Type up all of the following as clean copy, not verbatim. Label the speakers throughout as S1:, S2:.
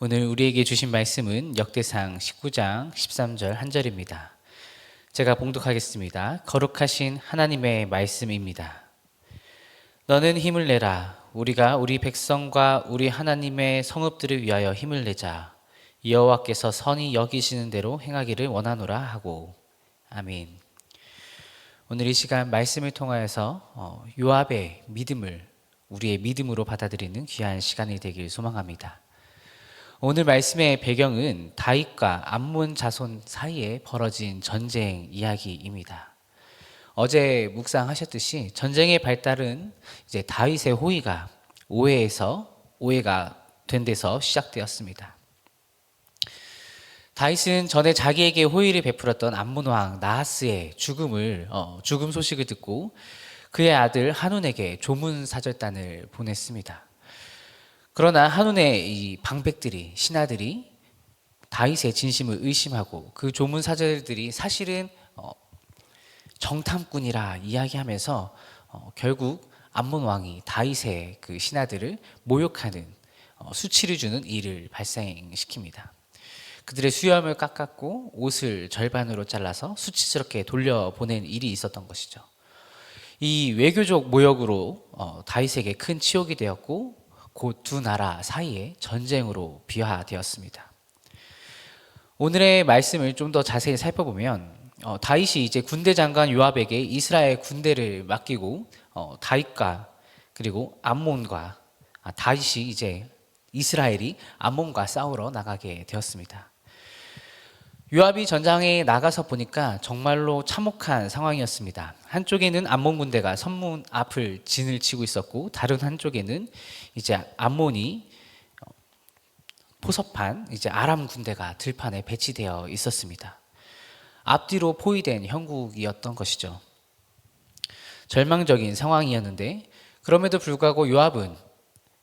S1: 오늘 우리에게 주신 말씀은 역대상 19장 13절 한 절입니다. 제가 봉독하겠습니다. 거룩하신 하나님의 말씀입니다. 너는 힘을 내라. 우리가 우리 백성과 우리 하나님의 성읍들을 위하여 힘을 내자. 여호와께서 선히 여기시는 대로 행하기를 원하노라 하고. 아멘. 오늘 이 시간 말씀을 통하여서 요압의 믿음을 우리의 믿음으로 받아들이는 귀한 시간이 되길 소망합니다. 오늘 말씀의 배경은 다윗과 암몬 자손 사이에 벌어진 전쟁 이야기입니다. 어제 묵상하셨듯이 전쟁의 발달은 이제 다윗의 호의가 오해가 된 데서 시작되었습니다. 다윗은 전에 자기에게 호의를 베풀었던 암몬 왕 나하스의 죽음 소식을 듣고 그의 아들 한운에게 조문 사절단을 보냈습니다. 그러나 한운의 이 방백들이 신하들이 다윗의 진심을 의심하고 그 조문 사절들이 사실은 정탐꾼이라 이야기하면서 결국 암몬 왕이 다윗의 그 신하들을 모욕하는 수치를 주는 일을 발생시킵니다. 그들의 수염을 깎았고 옷을 절반으로 잘라서 수치스럽게 돌려보낸 일이 있었던 것이죠. 이 외교적 모욕으로 다윗에게 큰 치욕이 되었고 곧 두 나라 사이에 전쟁으로 비화되었습니다. 오늘의 말씀을 좀 더 자세히 살펴보면 다윗이 이제 군대 장관 요압에게 이스라엘 군대를 맡기고 다윗과 그리고 다윗이 이제 이스라엘이 암몬과 싸우러 나가게 되었습니다. 요압이 전장에 나가서 보니까 정말로 참혹한 상황이었습니다. 한쪽에는 암몬 군대가 성문 앞을 진을 치고 있었고 다른 한쪽에는 이제 암몬이 포섭한 이제 아람 군대가 들판에 배치되어 있었습니다. 앞뒤로 포위된 형국이었던 것이죠. 절망적인 상황이었는데 그럼에도 불구하고 요압은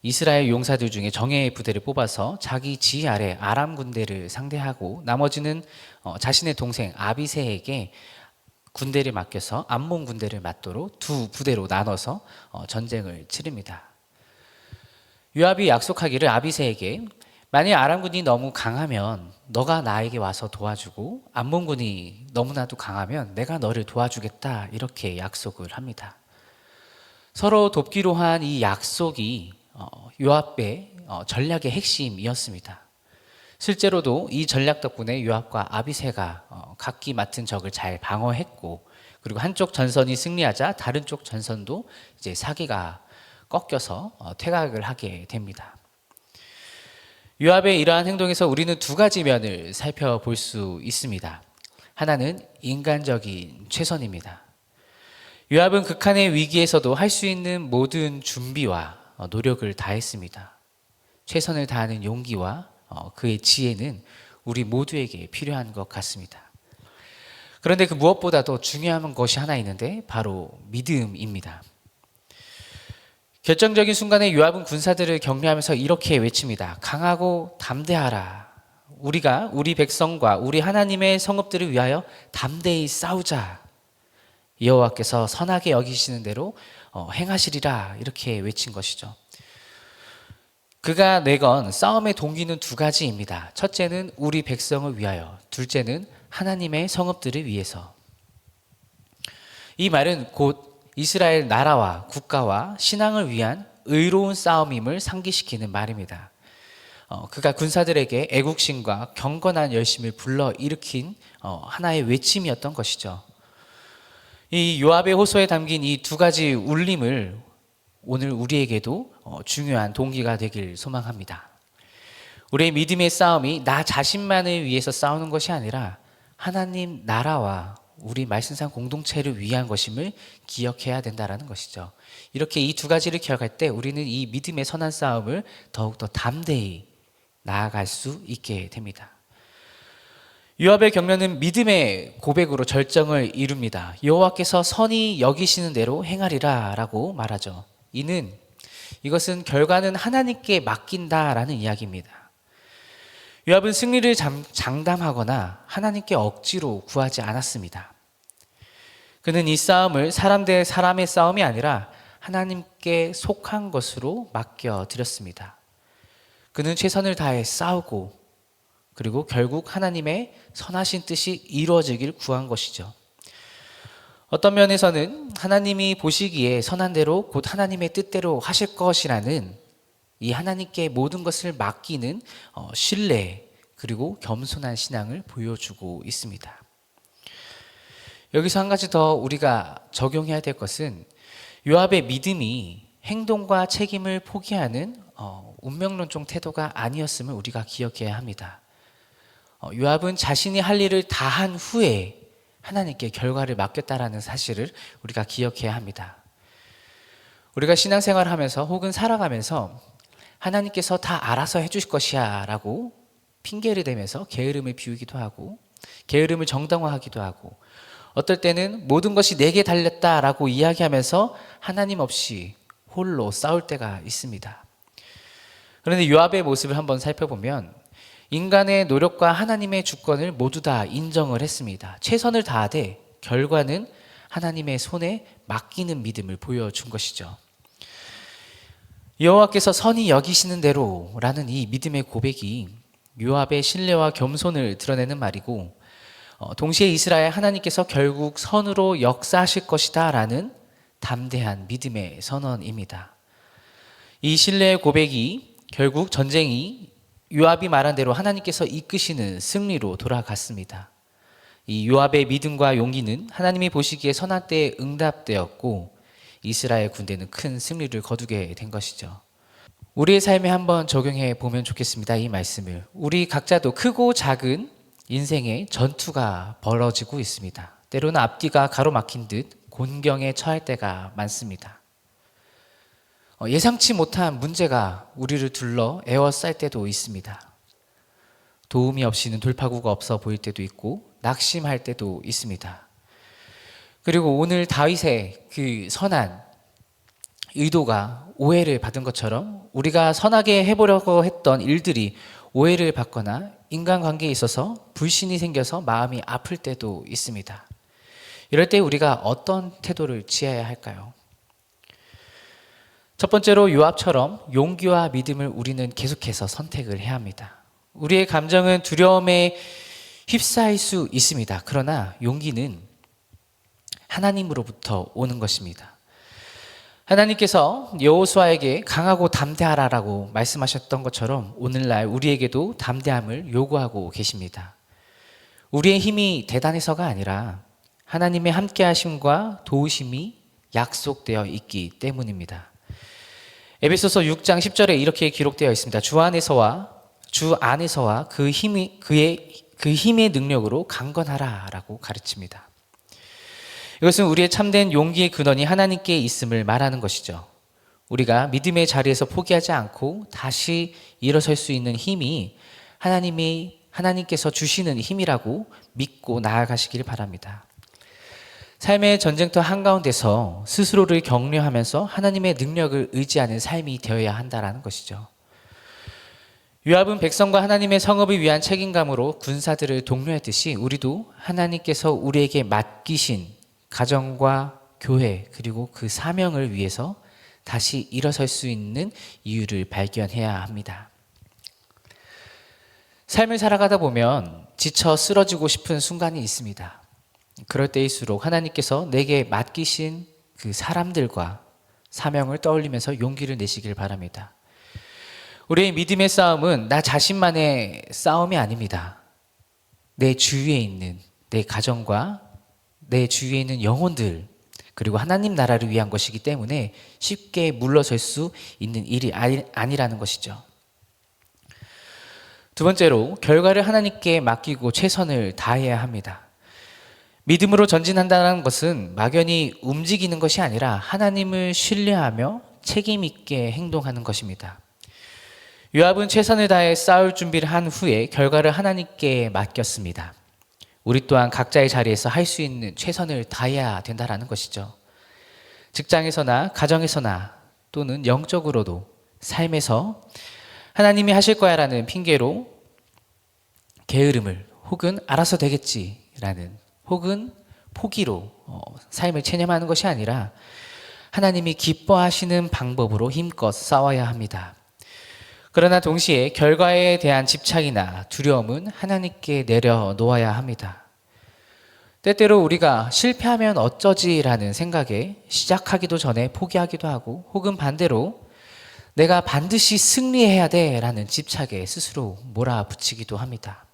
S1: 이스라엘 용사들 중에 정예의 부대를 뽑아서 자기 지휘 아래 아람 군대를 상대하고 나머지는 자신의 동생 아비새에게 군대를 맡겨서 암몬 군대를 맞도록 두 부대로 나눠서 전쟁을 치릅니다. 요압이 약속하기를 아비새에게 만약 아람군이 너무 강하면 너가 나에게 와서 도와주고 암몬군이 너무나도 강하면 내가 너를 도와주겠다 이렇게 약속을 합니다. 서로 돕기로 한 이 약속이 요압의 전략의 핵심이었습니다. 실제로도 이 전략 덕분에 요압과 아비새가 각기 맡은 적을 잘 방어했고 그리고 한쪽 전선이 승리하자 다른 쪽 전선도 이제 사기가 꺾여서 퇴각을 하게 됩니다. 요압의 이러한 행동에서 우리는 두 가지 면을 살펴볼 수 있습니다. 하나는 인간적인 최선입니다. 요압은 극한의 위기에서도 할 수 있는 모든 준비와 노력을 다했습니다. 최선을 다하는 용기와 그의 지혜는 우리 모두에게 필요한 것 같습니다. 그런데 그 무엇보다도 중요한 것이 하나 있는데 바로 믿음입니다. 결정적인 순간에 요압은 군사들을 격려하면서 이렇게 외칩니다. 강하고 담대하라. 우리가 우리 백성과 우리 하나님의 성읍들을 위하여 담대히 싸우자. 여호와께서 선하게 여기시는 대로 행하시리라 이렇게 외친 것이죠. 그가 내건 싸움의 동기는 두 가지입니다. 첫째는 우리 백성을 위하여, 둘째는 하나님의 성읍들을 위해서. 이 말은 곧 이스라엘 나라와 국가와 신앙을 위한 의로운 싸움임을 상기시키는 말입니다. 그가 군사들에게 애국심과 경건한 열심을 불러일으킨 하나의 외침이었던 것이죠. 이 요압의 호소에 담긴 이 두 가지 울림을 오늘 우리에게도 중요한 동기가 되길 소망합니다. 우리의 믿음의 싸움이 나 자신만을 위해서 싸우는 것이 아니라 하나님 나라와 우리 말씀상 공동체를 위한 것임을 기억해야 된다는 것이죠. 이렇게 이 두 가지를 기억할 때 우리는 이 믿음의 선한 싸움을 더욱더 담대히 나아갈 수 있게 됩니다. 요압의 격려는 믿음의 고백으로 절정을 이룹니다. 여호와께서 선히 여기시는 대로 행하리라 라고 말하죠. 이것은 결과는 하나님께 맡긴다라는 이야기입니다. 요압은 승리를 장담하거나 하나님께 억지로 구하지 않았습니다. 그는 이 싸움을 사람 대 사람의 싸움이 아니라 하나님께 속한 것으로 맡겨드렸습니다. 그는 최선을 다해 싸우고 그리고 결국 하나님의 선하신 뜻이 이루어지길 구한 것이죠. 어떤 면에서는 하나님이 보시기에 선한 대로 곧 하나님의 뜻대로 하실 것이라는 이 하나님께 모든 것을 맡기는 신뢰 그리고 겸손한 신앙을 보여주고 있습니다. 여기서 한 가지 더 우리가 적용해야 될 것은 요압의 믿음이 행동과 책임을 포기하는 운명론적 태도가 아니었음을 우리가 기억해야 합니다. 요압은 자신이 할 일을 다한 후에 하나님께 결과를 맡겼다라는 사실을 우리가 기억해야 합니다. 우리가 신앙생활을 하면서 혹은 살아가면서 하나님께서 다 알아서 해주실 것이야 라고 핑계를 대면서 게으름을 피우기도 하고 게으름을 정당화하기도 하고 어떨 때는 모든 것이 내게 달렸다라고 이야기하면서 하나님 없이 홀로 싸울 때가 있습니다. 그런데 요압의 모습을 한번 살펴보면 인간의 노력과 하나님의 주권을 모두 다 인정을 했습니다. 최선을 다하되 결과는 하나님의 손에 맡기는 믿음을 보여준 것이죠. 여호와께서 선히 여기시는 대로라는 이 믿음의 고백이 요압의 신뢰와 겸손을 드러내는 말이고 동시에 이스라엘 하나님께서 결국 선으로 역사하실 것이다 라는 담대한 믿음의 선언입니다. 이 신뢰의 고백이 결국 전쟁이 요압이 말한 대로 하나님께서 이끄시는 승리로 돌아갔습니다. 이 요압의 믿음과 용기는 하나님이 보시기에 선한 때에 응답되었고 이스라엘 군대는 큰 승리를 거두게 된 것이죠. 우리의 삶에 한번 적용해 보면 좋겠습니다. 이 말씀을. 우리 각자도 크고 작은 인생의 전투가 벌어지고 있습니다. 때로는 앞뒤가 가로막힌 듯 곤경에 처할 때가 많습니다. 예상치 못한 문제가 우리를 둘러 에워쌀 때도 있습니다. 도움이 없이는 돌파구가 없어 보일 때도 있고 낙심할 때도 있습니다. 그리고 오늘 다윗의 그 선한 의도가 오해를 받은 것처럼 우리가 선하게 해보려고 했던 일들이 오해를 받거나 인간관계에 있어서 불신이 생겨서 마음이 아플 때도 있습니다. 이럴 때 우리가 어떤 태도를 취해야 할까요? 첫 번째로 요압처럼 용기와 믿음을 우리는 계속해서 선택을 해야 합니다. 우리의 감정은 두려움에 휩싸일 수 있습니다. 그러나 용기는 하나님으로부터 오는 것입니다. 하나님께서 여호수아에게 강하고 담대하라라고 말씀하셨던 것처럼 오늘날 우리에게도 담대함을 요구하고 계십니다. 우리의 힘이 대단해서가 아니라 하나님의 함께하심과 도우심이 약속되어 있기 때문입니다. 에베소서 6장 10절에 이렇게 기록되어 있습니다. 주 안에서와 그 힘의 능력으로 강건하라라고 가르칩니다. 이것은 우리의 참된 용기의 근원이 하나님께 있음을 말하는 것이죠. 우리가 믿음의 자리에서 포기하지 않고 다시 일어설 수 있는 힘이 하나님께서 주시는 힘이라고 믿고 나아가시길 바랍니다. 삶의 전쟁터 한가운데서 스스로를 격려하면서 하나님의 능력을 의지하는 삶이 되어야 한다는 것이죠. 요압은 백성과 하나님의 성읍을 위한 책임감으로 군사들을 독려했듯이 우리도 하나님께서 우리에게 맡기신 가정과 교회 그리고 그 사명을 위해서 다시 일어설 수 있는 이유를 발견해야 합니다. 삶을 살아가다 보면 지쳐 쓰러지고 싶은 순간이 있습니다. 그럴 때일수록 하나님께서 내게 맡기신 그 사람들과 사명을 떠올리면서 용기를 내시길 바랍니다. 우리의 믿음의 싸움은 나 자신만의 싸움이 아닙니다. 내 주위에 있는 내 가정과 내 주위에 있는 영혼들 그리고 하나님 나라를 위한 것이기 때문에 쉽게 물러설 수 있는 일이 아니라는 것이죠. 두 번째로 결과를 하나님께 맡기고 최선을 다해야 합니다. 믿음으로 전진한다는 것은 막연히 움직이는 것이 아니라 하나님을 신뢰하며 책임 있게 행동하는 것입니다. 요압은 최선을 다해 싸울 준비를 한 후에 결과를 하나님께 맡겼습니다. 우리 또한 각자의 자리에서 할 수 있는 최선을 다해야 된다는 것이죠. 직장에서나 가정에서나 또는 영적으로도 삶에서 하나님이 하실 거야 라는 핑계로 게으름을 혹은 알아서 되겠지라는 혹은 포기로 삶을 체념하는 것이 아니라 하나님이 기뻐하시는 방법으로 힘껏 싸워야 합니다. 그러나 동시에 결과에 대한 집착이나 두려움은 하나님께 내려놓아야 합니다. 때때로 우리가 실패하면 어쩌지라는 생각에 시작하기도 전에 포기하기도 하고, 혹은 반대로 내가 반드시 승리해야 돼라는 집착에 스스로 몰아붙이기도 합니다.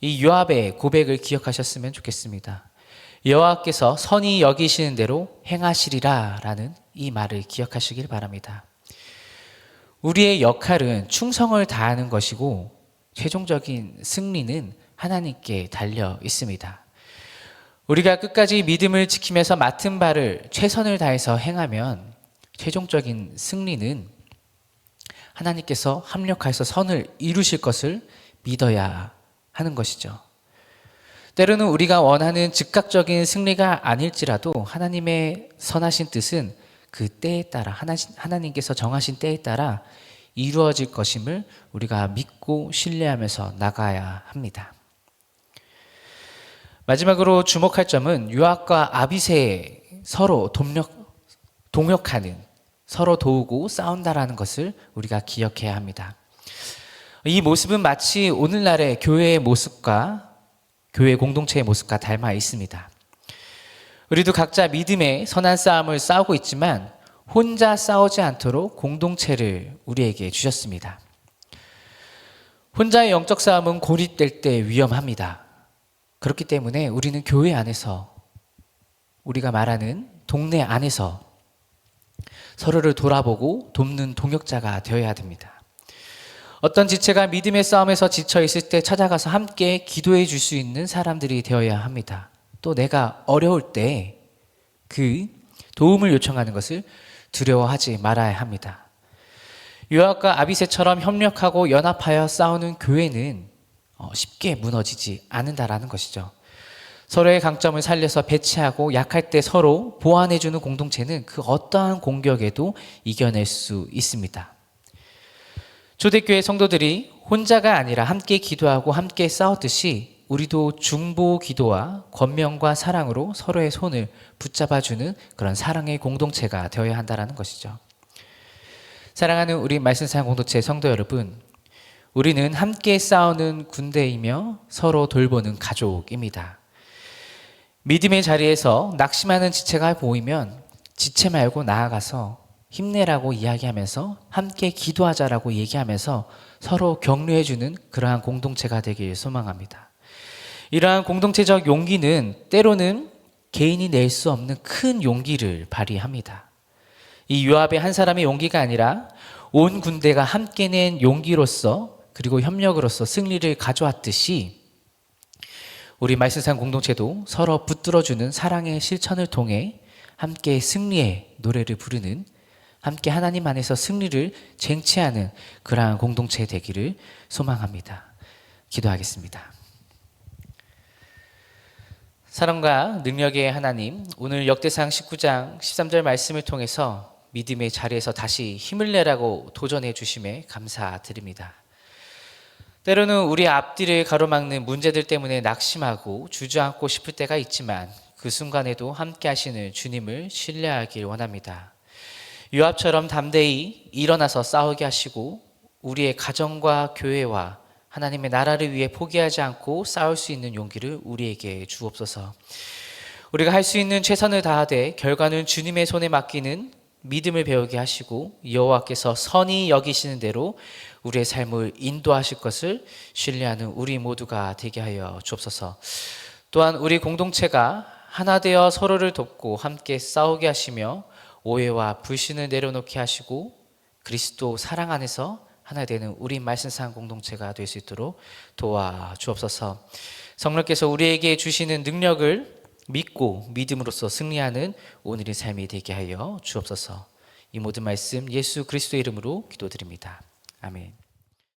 S1: 이 요압의 고백을 기억하셨으면 좋겠습니다. 여호와께서 선히 여기시는 대로 행하시리라 라는 이 말을 기억하시길 바랍니다. 우리의 역할은 충성을 다하는 것이고 최종적인 승리는 하나님께 달려 있습니다. 우리가 끝까지 믿음을 지키면서 맡은 바를 최선을 다해서 행하면 최종적인 승리는 하나님께서 합력하여서 선을 이루실 것을 믿어야 하는 것이죠. 때로는 우리가 원하는 즉각적인 승리가 아닐지라도 하나님의 선하신 뜻은 그 때에 따라, 하나님께서 정하신 때에 따라 이루어질 것임을 우리가 믿고 신뢰하면서 나가야 합니다. 마지막으로 주목할 점은 요압과 아비새의 서로 동역하는, 서로 도우고 싸운다라는 것을 우리가 기억해야 합니다. 이 모습은 마치 오늘날의 교회의 모습과 교회 공동체의 모습과 닮아 있습니다. 우리도 각자 믿음의 선한 싸움을 싸우고 있지만 혼자 싸우지 않도록 공동체를 우리에게 주셨습니다. 혼자의 영적 싸움은 고립될 때 위험합니다. 그렇기 때문에 우리는 교회 안에서, 우리가 말하는 동네 안에서 서로를 돌아보고 돕는 동역자가 되어야 됩니다. 어떤 지체가 믿음의 싸움에서 지쳐 있을 때 찾아가서 함께 기도해 줄 수 있는 사람들이 되어야 합니다. 또 내가 어려울 때 그 도움을 요청하는 것을 두려워하지 말아야 합니다. 요압과 아비새처럼 협력하고 연합하여 싸우는 교회는 쉽게 무너지지 않는다라는 것이죠. 서로의 강점을 살려서 배치하고 약할 때 서로 보완해주는 공동체는 그 어떠한 공격에도 이겨낼 수 있습니다. 초대교회 성도들이 혼자가 아니라 함께 기도하고 함께 싸웠듯이 우리도 중보 기도와 권면과 사랑으로 서로의 손을 붙잡아주는 그런 사랑의 공동체가 되어야 한다는 것이죠. 사랑하는 우리 말씀사랑 공동체 성도 여러분, 우리는 함께 싸우는 군대이며 서로 돌보는 가족입니다. 믿음의 자리에서 낙심하는 지체가 보이면 지체 말고 나아가서 힘내라고 이야기하면서 함께 기도하자라고 얘기하면서 서로 격려해주는 그러한 공동체가 되길 소망합니다. 이러한 공동체적 용기는 때로는 개인이 낼 수 없는 큰 용기를 발휘합니다. 이 요압의 한 사람의 용기가 아니라 온 군대가 함께 낸 용기로서, 그리고 협력으로서 승리를 가져왔듯이 우리 말씀상 공동체도 서로 붙들어주는 사랑의 실천을 통해 함께 승리의 노래를 부르는, 함께 하나님 안에서 승리를 쟁취하는 그러한 공동체 되기를 소망합니다. 기도하겠습니다. 사랑과 능력의 하나님, 오늘 역대상 19장 13절 말씀을 통해서 믿음의 자리에서 다시 힘을 내라고 도전해 주심에 감사드립니다. 때로는 우리 앞뒤를 가로막는 문제들 때문에 낙심하고 주저앉고 싶을 때가 있지만 그 순간에도 함께 하시는 주님을 신뢰하길 원합니다. 요압처럼 담대히 일어나서 싸우게 하시고 우리의 가정과 교회와 하나님의 나라를 위해 포기하지 않고 싸울 수 있는 용기를 우리에게 주옵소서. 우리가 할 수 있는 최선을 다하되 결과는 주님의 손에 맡기는 믿음을 배우게 하시고 여호와께서 선히 여기시는 대로 우리의 삶을 인도하실 것을 신뢰하는 우리 모두가 되게 하여 주옵소서. 또한 우리 공동체가 하나 되어 서로를 돕고 함께 싸우게 하시며 오해와 불신을 내려놓게 하시고 그리스도 사랑 안에서 하나 되는 우리 말씀상 공동체가 될 수 있도록 도와주옵소서. 성령께서 우리에게 주시는 능력을 믿고 믿음으로써 승리하는 오늘의 삶이 되게 하여 주옵소서. 이 모든 말씀 예수 그리스도의 이름으로 기도드립니다. 아멘.